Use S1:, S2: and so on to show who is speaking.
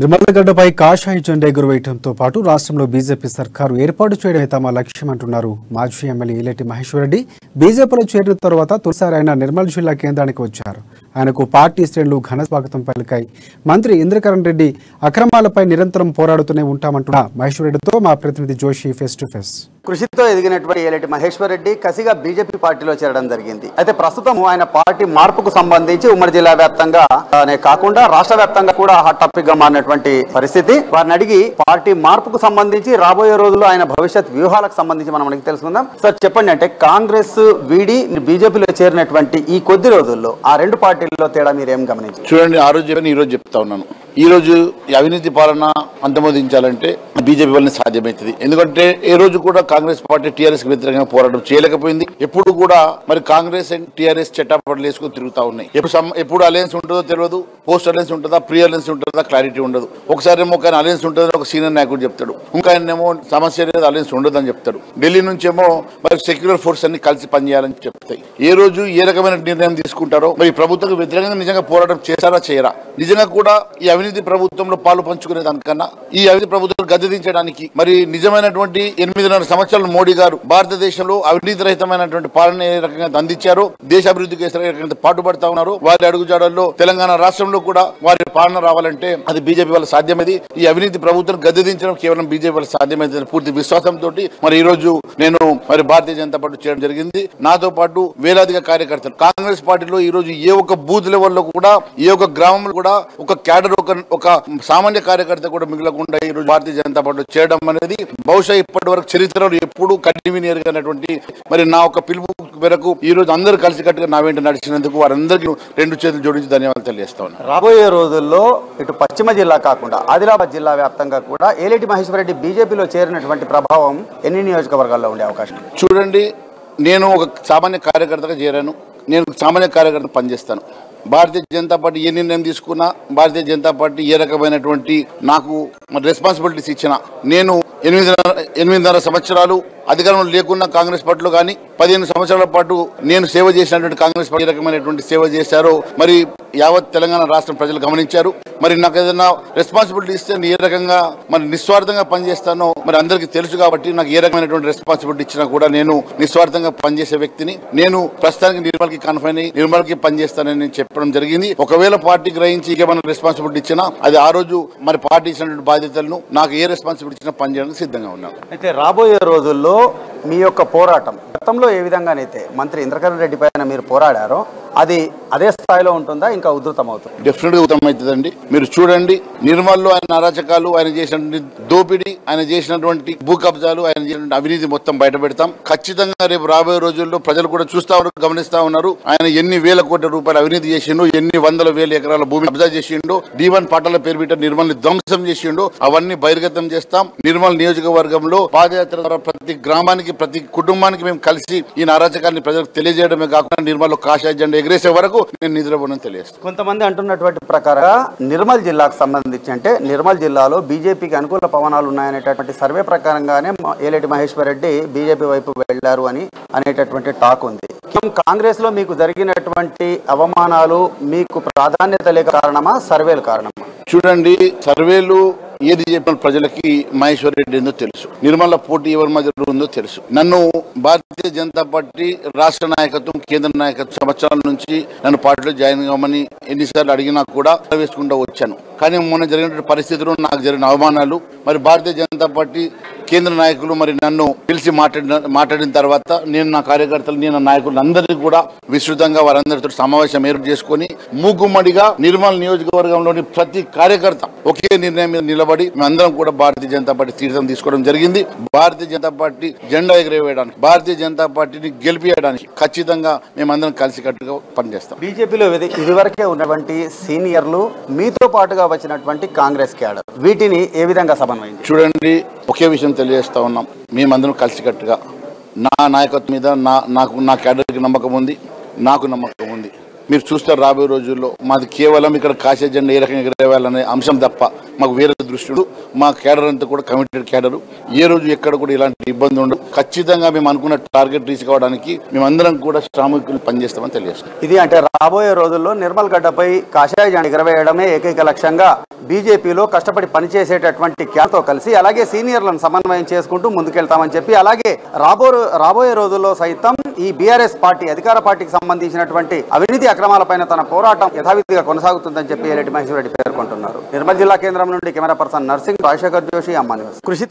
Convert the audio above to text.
S1: నిమ్మగడ్డపై కాషాయ జెండా ఎగురవేయడంతో పాటు రాష్ట్రంలో బీజేపీ సర్కారు ఏర్పాటు చేయడమే తమ లక్ష్యమంటున్నారు మాజీ ఎమ్మెల్యే ఈలెటి మహేశ్వర్ రెడ్డి. బీజేపీలో చేరిన తర్వాత తొలిసారి ఆయన నిర్మల్ జిల్లా కేంద్రానికి వచ్చారు. ఆయనకు పార్టీ శ్రేణులు ఘన స్వాగతం పలికాయి. మంత్రి ఇంద్రకరణ్ రెడ్డి అక్రమాలపై నిరంతరం పోరాడుతూనే ఉంటామంటున్న మహేశ్వర్ రెడ్డితో మా ప్రతినిధి జోషి ఫేస్ టు ఫేస్.
S2: కృషితో ఎదిగినటువంటి ఈలెటి మహేశ్వర్ రెడ్డి కసిగా బీజేపీ పార్టీలో చేరడం జరిగింది. అయితే ప్రస్తుతం ఆయన పార్టీ మార్పుకు సంబంధించి ఉమ్మడి జిల్లా వ్యాప్తంగానే కాకుండా రాష్ట్ర వ్యాప్తంగా కూడా హాట్ టాపిక్ గా మారినటువంటి పరిస్థితి. వారిని అడిగి పార్టీ మార్పుకు సంబంధించి రాబోయే రోజుల్లో ఆయన భవిష్యత్ వ్యూహాలకు సంబంధించి మనం మనకి తెలుసుకుందాం. సార్ చెప్పండి, అంటే కాంగ్రెస్ వీడి బీజేపీలో చేరినటువంటి ఈ కొద్ది రోజుల్లో ఆ రెండు పార్టీల్లో తేడా మీరు ఏం గమనించారు?
S3: చూడండి, ఆ రోజు ఈ రోజు చెప్తా ఉన్నాను. ఈ రోజు అవినీతి పాలన అంతమొదించాలంటే బీజేపీ వల్లనే సాధ్యమవుతుంది. ఎందుకంటే ఏ రోజు కూడా కాంగ్రెస్ పార్టీ టీఆర్ఎస్ కి వ్యతిరేకంగా పోరాటం చేయలేకపోయింది. ఎప్పుడు కూడా మరి కాంగ్రెస్ అండ్ టీఆర్ఎస్ చెట్టాపట్లు వేసుకుని తిరుగుతా ఉన్నాయి. ఎప్పుడు అలయన్స్ ఉంటుందో తెలియదు, పోస్ట్ అలయన్స్ ఉంటుందా, ప్రీ అలయన్స్ ఉంటుందా, క్లారిటీ ఉండదు. ఒకసారి ఏమో కానీ అలయన్స్ ఉంటుందని ఒక సీనియర్ నాయకుడు చెప్తాడు, ఇంకా ఆయనేమో సమస్య లేదు, అలయన్స్ ఉండదు అని చెప్తాడు. ఢిల్లీ నుంచి ఏమో మరి సెక్యులర్ ఫోర్స్ అన్ని కలిసి పనిచేయాలని చెప్తాయి. ఏ రోజు ఏ రకమైన నిర్ణయం తీసుకుంటారో, మరి ప్రభుత్వం వ్యతిరేకంగా నిజంగా పోరాటం చేశారా చేయరా, నిజంగా కూడా ఈ అవినీతి ప్రభుత్వంలో పాలు పంచుకునే దానికన్నా ఈ అవినీతి ప్రభుత్వం గద్దెదించడానికి మరి నిజమైనటువంటి 8.5 సంవత్సరాలు మోడీ గారు భారతదేశంలో అవినీతి రహితమైనటువంటి పాలన ఏ రకంగా అందించారో, దేశాభివృద్ధికి ఏ రకంగా పాటుపడతా ఉన్నారు, వారి అడుగుజాడల్లో తెలంగాణ రాష్ట్రంలో కూడా వారి పాలన రావాలంటే అది బీజేపీ వల్ల సాధ్యమైంది. ఈ అవినీతి ప్రభుత్వం గద్దెదించడం కేవలం బీజేపీ వల్ల సాధ్యమైంది పూర్తి విశ్వాసంతో మరి ఈ రోజు నేను మరి భారతీయ జనతా పార్టీ చేయడం జరిగింది. నాతో పాటు వేలాదిగా కార్యకర్తలు కాంగ్రెస్ పార్టీలో ఈ రోజు ఏ ఒక్క బూత్ లెవెల్లో కూడా ఏ ఒక్క గ్రామంలో కూడా ఒక క్యాడర్ ఒక సామాన్య కార్యకర్త కూడా మిగలకుండా ఈ రోజు భారతీయ జనతా పార్టీ చేయడం అనేది బహుశా ఇప్పటి వరకు చరిత్రలో ఎప్పుడు కన్వీనియర్ గానటువంటి మరి నా ఒక పిలుపు మేరకు ఈ రోజు అందరూ కలిసికట్టుగా నా వెంట నడిచినందుకు వారందరికీ 2 చేతులు జోడించి ధన్యవాదాలు తెలియజేస్తా ఉన్నాను.
S2: రాబోయే రోజుల్లో ఇటు పశ్చిమ జిల్లా కాకుండా ఆదిలాబాద్ జిల్లా వ్యాప్తంగా కూడా ఈలెటి మహేశ్వర్ రెడ్డి బీజేపీలో చేరినటువంటి ప్రభావం ఎన్ని నియోజకవర్గాల్లో ఉండే అవకాశం?
S3: చూడండి, నేను ఒక సామాన్య కార్యకర్తగా చేరాను. నేను సామాన్య కార్యకర్త పనిచేస్తాను. భారతీయ జనతా పార్టీ ఏ నిర్ణయం తీసుకున్నా, భారతీయ జనతా పార్టీ ఏ రకమైనటువంటి నాకు రెస్పాన్సిబిలిటీస్ ఇచ్చినా, నేను 8.5 సంవత్సరాలు అధికారంలో లేకున్నా కాంగ్రెస్ పార్టీలో కానీ 15 సంవత్సరాల పాటు నేను సేవ చేసినటువంటి కాంగ్రెస్ పార్టీ ఏ రకమైనటువంటి సేవ చేశారో మరి యావత్ తెలంగాణ రాష్ట్రం ప్రజలు గమనించారు. మరి నాకు ఏదైనా రెస్పాన్సిబిలిటీ ఇస్తే ఏ రకంగా మరి నిస్వార్థంగా పనిచేస్తానో మరి అందరికీ తెలుసు. కాబట్టి నాకు ఏ రకమైనటువంటి రెస్పాన్సిబిలిటీ ఇచ్చినా కూడా నేను నిస్వార్థంగా పనిచేసే వ్యక్తిని. నేను ప్రస్తుతానికి నిర్మల్కి కన్ఫైన్ అయ్యి నిర్మల్కి పనిచేస్తానని చెప్పడం జరిగింది. ఒకవేళ పార్టీ గ్రహించి ఏమైనా రెస్పాన్సిబిలిటీ ఇచ్చినా అది ఆ రోజు మరి పార్టీ ఇచ్చినటువంటి బాధ్యతలను నాకు ఏ రెస్పాన్సిబిలిటీ ఇచ్చినా పనిచేయడానికి సిద్ధంగా ఉన్నాను.
S2: అయితే రాబోయే రోజుల్లో మీ యొక్క పోరాటం గతంలో ఏ విధంగానైతే మంత్రి ఇంద్రకరణ్ రెడ్డి పైన మీరు పోరాడారో అది అదే స్థాయిలో ఉంటుందా, ఇంకా ఉధృతం అవుతుంది?
S3: డెఫినెట్ గా ఉధృతం అవుతుందండి. మీరు చూడండి, నిర్మల్లో ఆయన అరాచకాలు, ఆయన చేసినటువంటి దోపిడీ, ఆయన చేసినటువంటి భూ కబ్జాలు, ఆయన చేసినటువంటి అవినీతి మొత్తం బయట పెడతాం. ఖచ్చితంగా రేపు రాబోయే రోజుల్లో ప్రజలు కూడా చూస్తా ఉన్నారు, గమనిస్తా ఉన్నారు. ఆయన ఎన్ని వేల కోట్ల రూపాయలు అవినీతి చేసిండు, ఎన్ని వందల వేల ఎకరాల భూమి కబ్జా చేసిండు, D1 పాటల పేరు బిడ్డ నిర్మల్ని ధ్వంసం చేసిండు, అవన్నీ బహిర్గతం చేస్తాం. నిర్మల్ నియోజకవర్గంలో పాదయాత్ర ద్వారా ప్రతి గ్రామానికి ప్రతి కుటుంబానికి మేము కలిసి ఈ అరాచకాన్ని ప్రజలకు తెలియజేయడమే కాకుండా నిర్మల్లో కాషాయ జెండా ఎగిరేసే వరకు నేను నిద్రపోనని తెలియజేస్తాను.
S2: కొంతమంది అంటున్నటువంటి ప్రకారంగా నిర్మల్ జిల్లాకు సంబంధించి అంటే నిర్మల్ జిల్లాలో బీజేపీకి అనుకూల పవనాలు ఉన్నాయనేటటువంటి సర్వే ప్రకారంగానే ఈలెటి మహేశ్వర్ రెడ్డి బీజేపీ వైపు వెళ్లారు అనేటటువంటి టాక్ ఉంది. కాంగ్రెస్ లో మీకు జరిగినటువంటి అవమానాలు మీకు ప్రాధాన్యత లేక కారణమా, సర్వేలు కారణమా?
S3: చూడండి, సర్వేలు ఏది చెప్పిన ప్రజలకి మహేశ్వర్ రెడ్డి ఏందో తెలుసు, నిర్మల పోటీ ఎవరి మధ్య ఉందో తెలుసు. నన్ను భారతీయ జనతా పార్టీ రాష్ట్ర నాయకత్వం, కేంద్ర నాయకత్వం సంవత్సరాల నుంచి నన్ను పార్టీలో జాయిన్ కావమని ఎన్నిసార్లు అడిగినా కూడా వేసుకుంటూ వచ్చాను. కానీ మొన్న జరిగిన పరిస్థితుల్లో నాకు జరిగిన అవమానాలు మరి భారతీయ జనతా పార్టీ కేంద్ర నాయకులు మరి నన్ను పిలిచి మాట్లాడిన తర్వాత నేను నా కార్యకర్తలు, నేను నాయకులు అందరినీ కూడా విస్తృతంగా వారందరితో సమావేశం ఏర్పాటు చేసుకుని మూకుమ్మడిగా నిర్మల్ నియోజకవర్గంలోని ప్రతి కార్యకర్త ఒకే నిర్ణయం మీద నిలబడి మేమందరం కూడా భారతీయ జనతా పార్టీ తీర్థం తీసుకోవడం జరిగింది. భారతీయ జనతా పార్టీ జెండా ఎగరవేయడానికి, భారతీయ జనతా పార్టీని గెలిపియడానికి ఖచ్చితంగా మేమందరం కలిసికట్టుగా పనిచేస్తాం.
S2: బీజేపీలో ఇదివరకే ఉన్నటువంటి సీనియర్లు, మీతో పాటుగా వచ్చినటువంటి కాంగ్రెస్ క్యాడర్, వీటిని ఏ విధంగా సమన్వయం?
S3: చూడండి, ఒకే విషయం తెలియజేస్తా ఉన్నాం. మేమందరం కలిసికట్టుగా నా నాయకత్వం మీద నా క్యాడర్కి నమ్మకం ఉంది, నాకు నమ్మకం ఉంది. మీరు చూస్తారు రాబోయే రోజుల్లో మాది కేవలం ఇక్కడ కాషాయ జెండా ఏ రకంగా ఎగరేయాలనే అంశం తప్ప మాకు వేరే దృష్టిడు. మా కేడర్ అంతా కూడా కమిటెడ్ కేడరు. ఏ రోజు ఎక్కడ కూడా ఇలాంటి ఇబ్బంది ఉండదు. ఖచ్చితంగా మేము అనుకున్న టార్గెట్ రీచ్ కావడానికి మేమందరం కూడా శ్రామికులు పనిచేస్తామని తెలియజేస్తాం.
S2: ఇది అంటే రాబోయే రోజుల్లో నిర్మల్ గడ్డపై కాషాయ జెండా ఎగరవేయడమే ఏకైక లక్ష్యంగా బీజేపీలో కష్టపడి పనిచేసేటటువంటి క్యాతో కలిసి అలాగే సీనియర్లను సమన్వయం చేసుకుంటూ ముందుకెళ్తామని చెప్పి, అలాగే రాబోయే రోజుల్లో సైతం ఈ బీఆర్ఎస్ పార్టీ అధికార పార్టీకి సంబంధించినటువంటి అవినీతి అక్రమాలపైన తన పోరాటం యథావిధిగా కొనసాగుతుందని చెప్పి ఏలేటి మహేశ్వర్ రెడ్డి పేర్కొంటున్నారు. నిర్మల్ జిల్లా కేంద్రం నుండి camera person nursing, Rajasekhar Joshi, అమ్మా న్యూస్. కృషితో